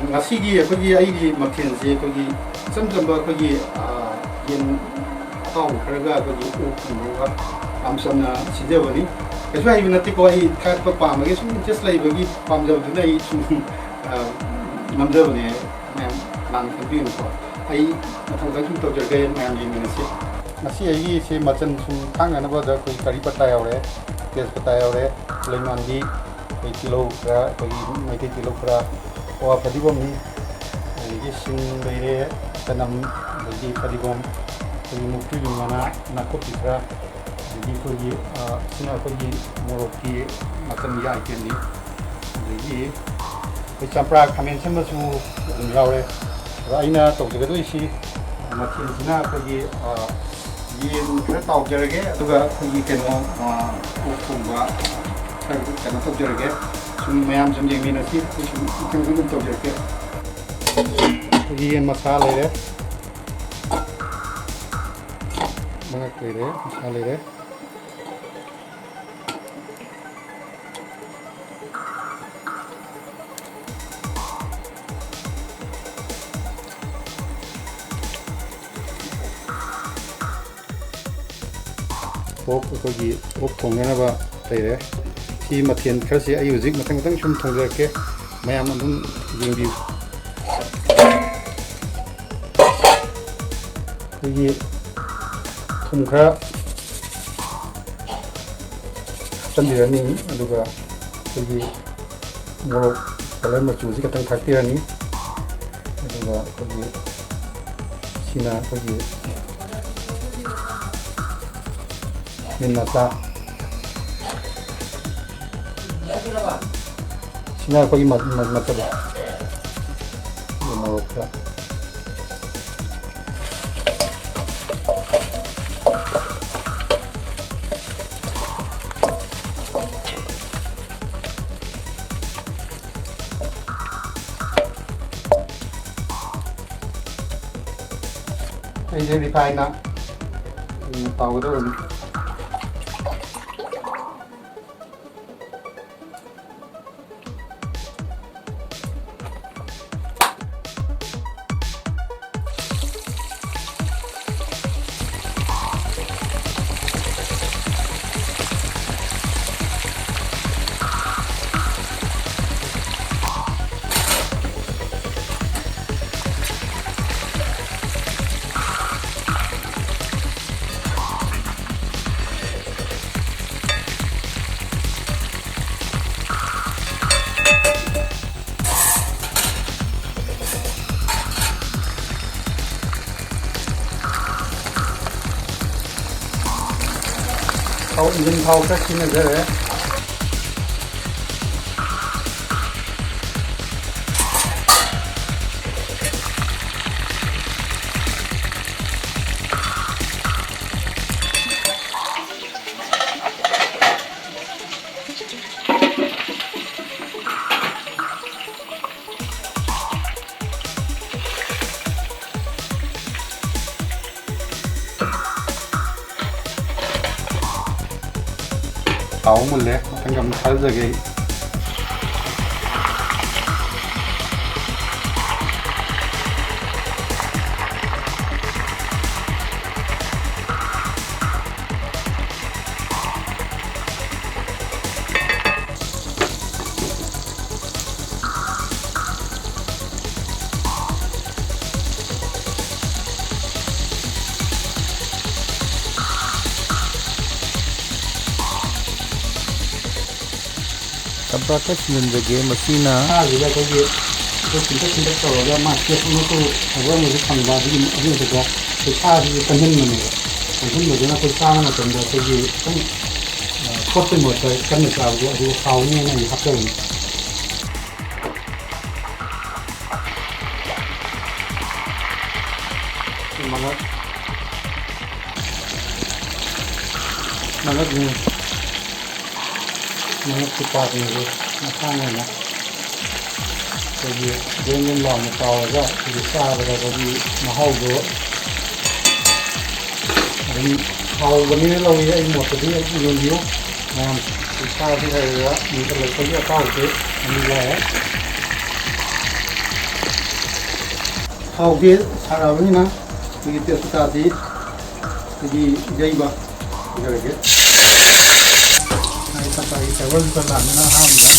ngasigi akhoi aigi mathen je akhoi chamjamba akhoi yen tau kharaga akhoi u khumuga amsamna sijawani kaisa ai binati ko ai khat pa pamage sum just lai bagi pamjab duna ai sum namjabane ma'am man kampiun ko ai mathang sum tawjarga ma'am ji minasi ngasi ai se machan sum thangana ba da koi kari pata yaure tes pata yaure leman di koi kilo kra koi mai kilo kra wa padibom ni ai sing leire tanam bagi padibom koi mukti mana nakoti kra di koi sina koi moroki macam ya ikeni jadi koi champra khamen sem su yaure aina tawjaga do isi machin sina koi yen khara tawjarage aduga koi keno kumba kena tawjarage sum mayam sum jengmina si sum tawjarage yen masala le mana kire masala le ok akhoi ok thongana ba taire si mathen kharsi ai hujik mathang mathang sum thongjarke mayam adum jingbi akhoi thum khara chandirani aduga akhoi morok color machu ji katang thaktirani aduga akhoi sina akhoi minasa sina akhoi matab morokka ai jadi faina tahu tu thau in thau các chi này đấy tàu một lẽ thằng cầm khá giờ cái Tabrakas nunjage masina juga kogi to cinta tawga ma ke no to awa mo pangba di ani daga to sa di kanhin mane kanhin mo na ko sa na to da kogi tong kotte mo ta kan sa go du khaw ni na ni hakka ni malat ni mana cepat ni macam mana jadi jangan lama tahu aja bisa berada di mahal tu dan kalau begini lalu ya ini motor dia ini nah bisa sih saya ni kalau saya tahu tu ini lah ꯊꯥꯎꯁꯦ ꯁꯥꯔꯛꯑꯕꯅꯤꯅ ꯑꯩꯈꯣꯏꯒꯤ ꯇꯦꯖꯄꯇꯥꯁꯤ ꯑꯩꯈꯣꯏꯒꯤ ꯌꯩꯕ ꯍꯧꯖꯔꯒꯦ ꯇꯞꯇꯥꯒꯤ ꯐ꯭ꯂꯦꯕꯔꯗꯨ ꯈꯔ ꯂꯥꯛꯅꯤꯅ ꯑꯍꯥꯟꯕꯗ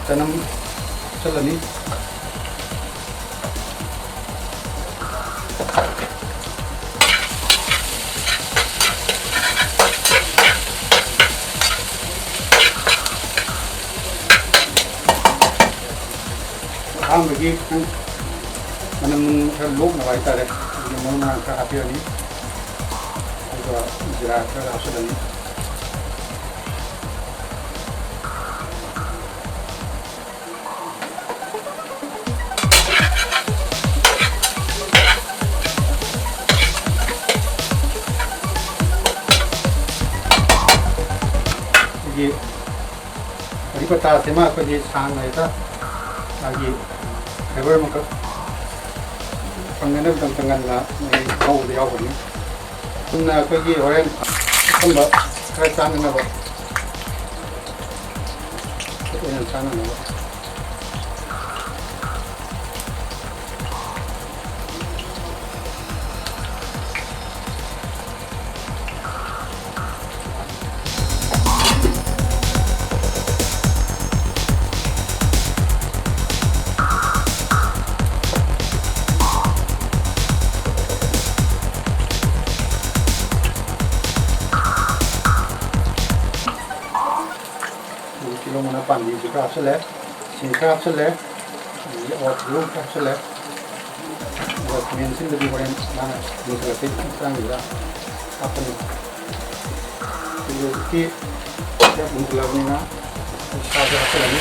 ꯆꯅꯝ ꯍꯥꯞꯆꯤꯜꯂꯅꯤ ꯑꯍꯥꯟꯕꯒꯤ ꯃꯅꯝ ꯈꯔ ꯂꯣꯛꯅꯕ ꯍꯥꯏꯇꯥꯔꯦ ꯑꯗꯨꯒ ꯃꯔꯨ ꯃꯔꯥꯡ ꯈꯔ ꯍꯥꯞꯄꯤꯔꯅꯤ ꯑꯗꯨꯒ ꯖꯤꯔꯥ ꯈꯔ ꯍꯥꯞꯆꯤꯜꯂꯅꯤ ꯀꯔꯤꯄꯇꯥꯁꯤꯃ ꯑꯩꯈꯣꯏꯒꯤ ꯁꯥꯡꯅ ꯍꯦꯛꯇ ꯃꯥꯒꯤ ꯐ꯭ꯂꯦꯕꯔ ꯑꯃꯈꯛ ꯐꯪꯅꯅꯕꯒꯤꯗꯃꯛꯇ ꯉꯟꯅ ꯉꯧꯕꯗ ꯌꯥꯎꯒꯅꯤ ꯆꯨꯝꯅ ꯑꯩꯈꯣꯏꯒꯤ ꯍꯣꯔꯦꯟ ꯑꯊꯨꯝꯕ ꯈꯔ ꯆꯥꯅꯅꯕ ꯑꯣꯏꯅ ꯆꯥꯅꯅꯕ ꯀꯤꯂꯣ ꯃꯅꯥ ꯄꯥꯟꯕꯤꯁꯤ ꯈꯔ ꯍꯥꯞꯆꯤꯜꯂꯦ ꯁꯤꯡ ꯈꯔ ꯍꯥꯞꯆꯤꯜꯂꯦ ꯑꯗꯒꯤ ꯑꯋꯥꯊꯕꯤ ꯈꯔ ꯍꯥꯞꯆꯤꯜꯂꯦ ꯑꯗꯨꯒ ꯈꯥꯃꯦꯟꯁꯤꯡꯗꯗꯤ ꯍꯣꯔꯦꯟ ꯃꯥꯅ ꯃꯨꯟꯊꯔꯛꯄꯒꯤ ꯃꯇꯥꯡꯁꯤꯗ ꯍꯥꯞꯄꯅꯤ ꯍꯧꯖꯤꯛꯇꯤ ꯈꯔ ꯃꯨꯟꯊꯠꯂꯕꯅꯤꯅ ꯁꯥꯁꯦ ꯍꯥꯞꯆꯤꯜꯂꯅꯤ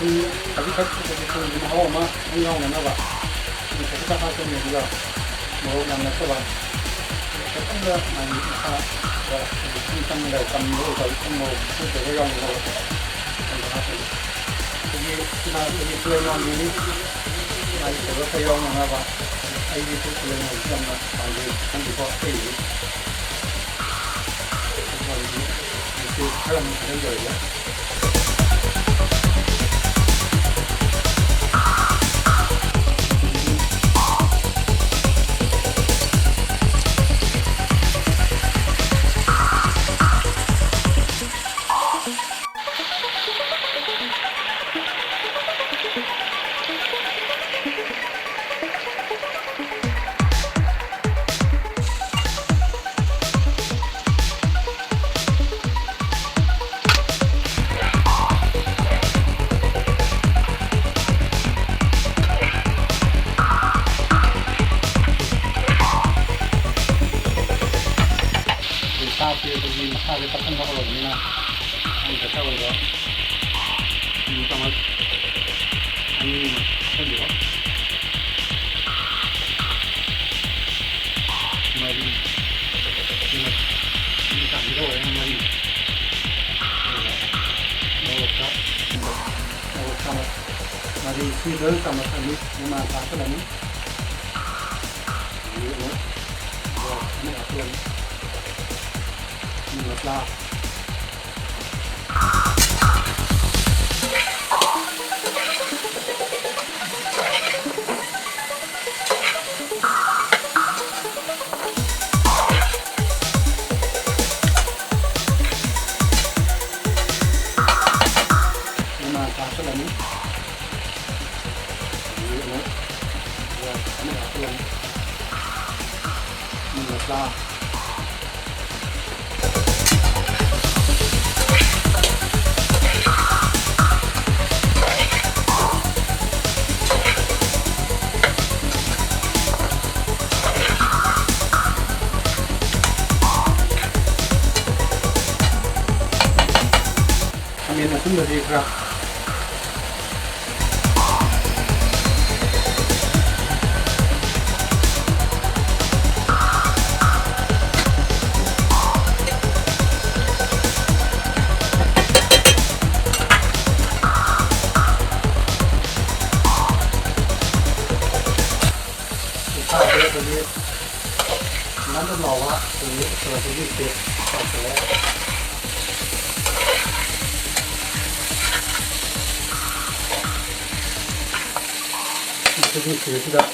ꯈꯖꯤꯛꯈꯛ ꯃꯍꯥꯎ ꯑꯃ ꯌꯥꯎꯅꯅꯕ ꯈꯖꯤꯛꯈꯛ ꯍꯥꯞꯀꯅꯤ ꯑꯗꯨꯒ ꯃꯣꯔꯣꯛ ꯌꯥꯝ ꯅꯠꯇꯕ ꯈꯤꯇꯪꯒ ꯃꯥꯒꯤ ꯃꯁꯥꯗ ꯏꯁꯤꯡ ꯆꯪꯉꯒ ꯀꯝꯕ ꯑꯣꯏꯕ ꯃꯣꯔꯣꯛ ꯁꯨꯗ꯭ꯔꯒ ꯌꯥꯎꯅꯅꯕ ꯑꯗꯨꯒ ꯍꯥꯞꯀꯅꯤ ꯑꯩꯈꯣꯏꯒꯤ ꯇꯨꯂꯦꯃꯣꯟꯒꯤꯅꯤ ꯃꯥꯒꯤ ꯐ꯭ꯂꯦꯕꯔ ꯈꯔ ꯌꯥꯎꯅꯅꯕ ꯑꯩꯒꯤꯁꯨ ꯇꯨꯂꯦꯃꯣꯟꯁꯤ ꯌꯥꯝꯅ ꯄꯥꯝꯖꯩ ꯈꯪꯗꯦꯀꯣ ꯑꯇꯩꯗꯤ ꯈꯔ ꯑꯃꯨꯛ ꯈꯖꯤꯟꯖꯔꯒꯦ ꯁꯥꯁꯤ ꯑꯩꯈꯣꯏꯒꯤ ꯃꯁꯥꯁꯦ ꯀꯛꯍꯟꯕ ꯍꯧꯔꯕꯅꯤꯅ ꯑꯩ ꯗꯔꯀꯥꯔ ꯑꯣꯏꯕ ꯆꯃꯆ ꯑꯅꯤ ꯍꯥꯞꯆꯤꯟꯕꯤꯔꯣ ꯃꯔꯤ ꯆꯥꯡꯁꯤꯗ ꯑꯣꯏꯔꯒ ꯃꯔꯤ ꯃꯣꯔꯣꯛ ꯆꯥꯃꯆ ꯃꯔꯤ ꯁꯤꯗ ꯆꯥꯃꯆ ꯑꯅꯤ ꯃꯃꯥꯡ ꯍꯥꯞꯆꯤꯜꯂꯅꯤ Masala. Kami na sunod di kra. Nanti bawa ini seperti itu, itu sudah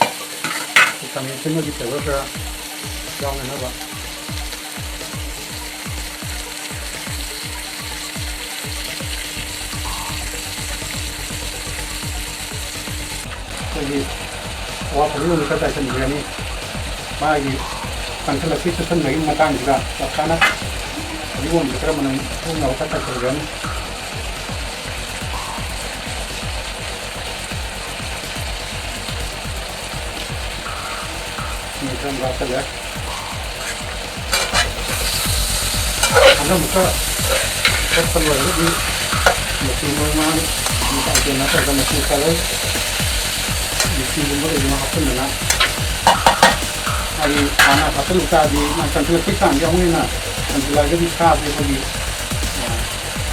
kami semua kita bergerak jangan apa. Jadi, awak perlu kita sendiri ni, bagi kantor kita sendiri makan juga, karena ini pun kita menang, pun awak kita sendiri. Ini kan rasa ya. Anda muka terpenuh lagi, mesti memang kita akan nak ada mesti kalau mesti jumpa dengan apa mana. Hari anak satu luka di macam tu kita yang ini na, nanti lagi di sah dia pergi.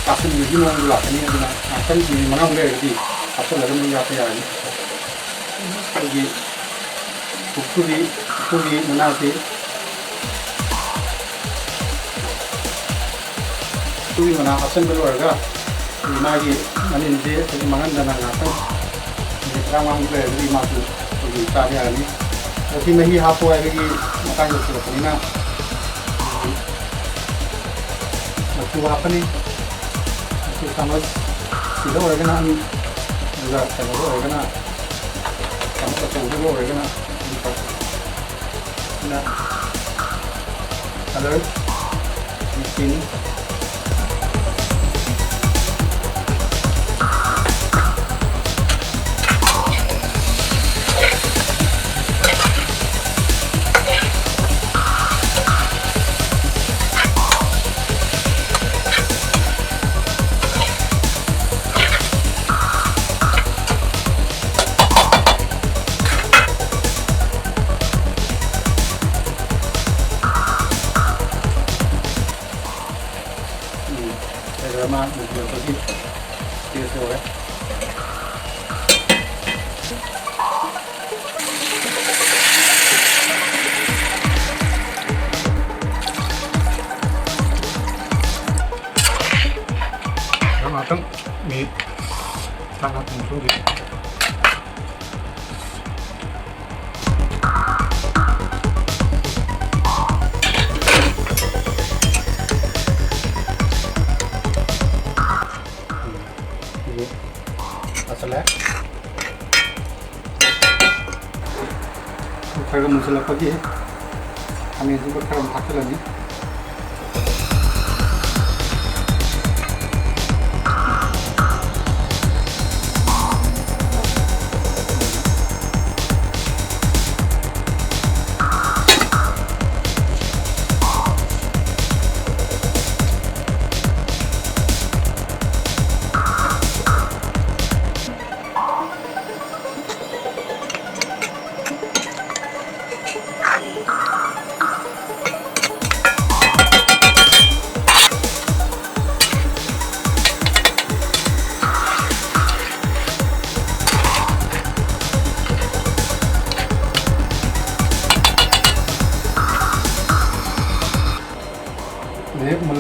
Kasih mesti mau dulu ni ada. Akan di mana boleh di apa lagi mesti apa ya ni. Pergi Kuri menasi, kuri mana hasil keluarga, lagi mana ni dia pergi makan dan nak ni ramang beli masuk pergi cari ni. Tapi mehi hapo lagi makan itu seperti mana? Macam apa ni? Macam sama sila orang kena ni, juga kalau orang kena, sama macam orang kena. Nah, color di sini. Drama betul betul biasa ya. Matang mie sangat musuh gitu. Kalau masalah pagi, kami juga kerana pakai lagi.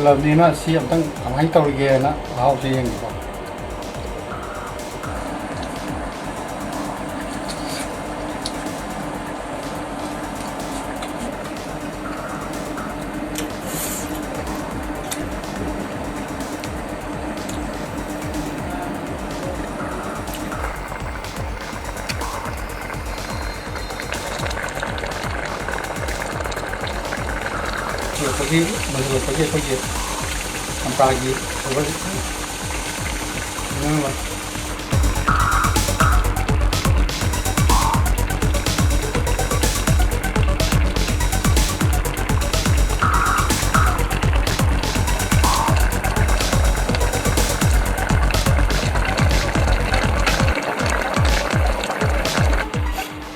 ꯃꯨꯜꯂꯕꯅꯤꯅ ꯁꯤ ꯑꯝꯇꯪ ꯀꯃꯥꯏꯅ ꯇꯧꯔꯤꯒꯦꯅ ꯃꯍꯥꯎꯁꯦ ꯌꯦꯡꯒꯦꯀꯣ 여기 먼저 거기 깜빡이 저거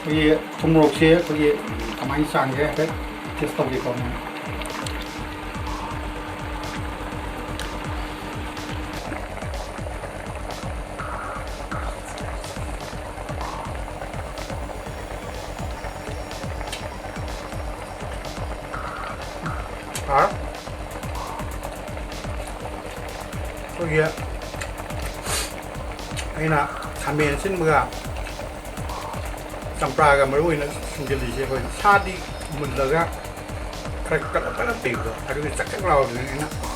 거기 동물옥시에 거기 가만히 있지 않게 테스트 해볼 거면 거기에 아니나 참외 신무가 짬pra가 머리는 숨길리지 거기 사디 문다가 그렇게 띄고 아주 짝짝 나오는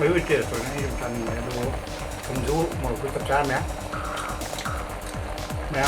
mấy cái rồi này thành đồ công chú một cái tập trà mẹ mẹ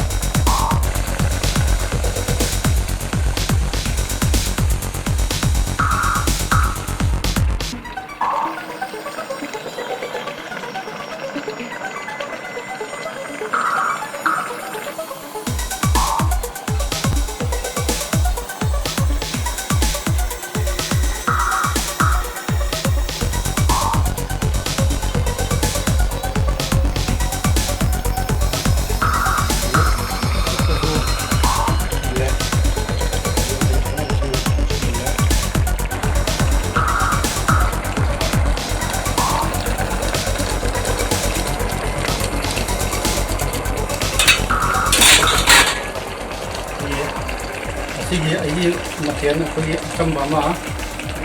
시기 이 마티는 거기 좀봐마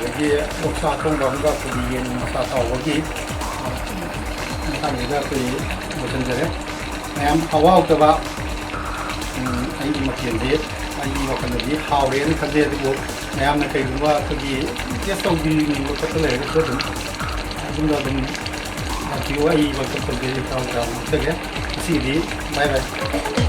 여기 옥사 통방과 거기 yen 마사 타오기 하니가 거기 무슨 저래 남 하와 그바 이 마티인데 이 마티인데 하오레는 간데고 남는 그와 거기 계속 비는 거 같은데 그거든 좀 기와 이 것도 거기 타오가 되게 시기 바이바이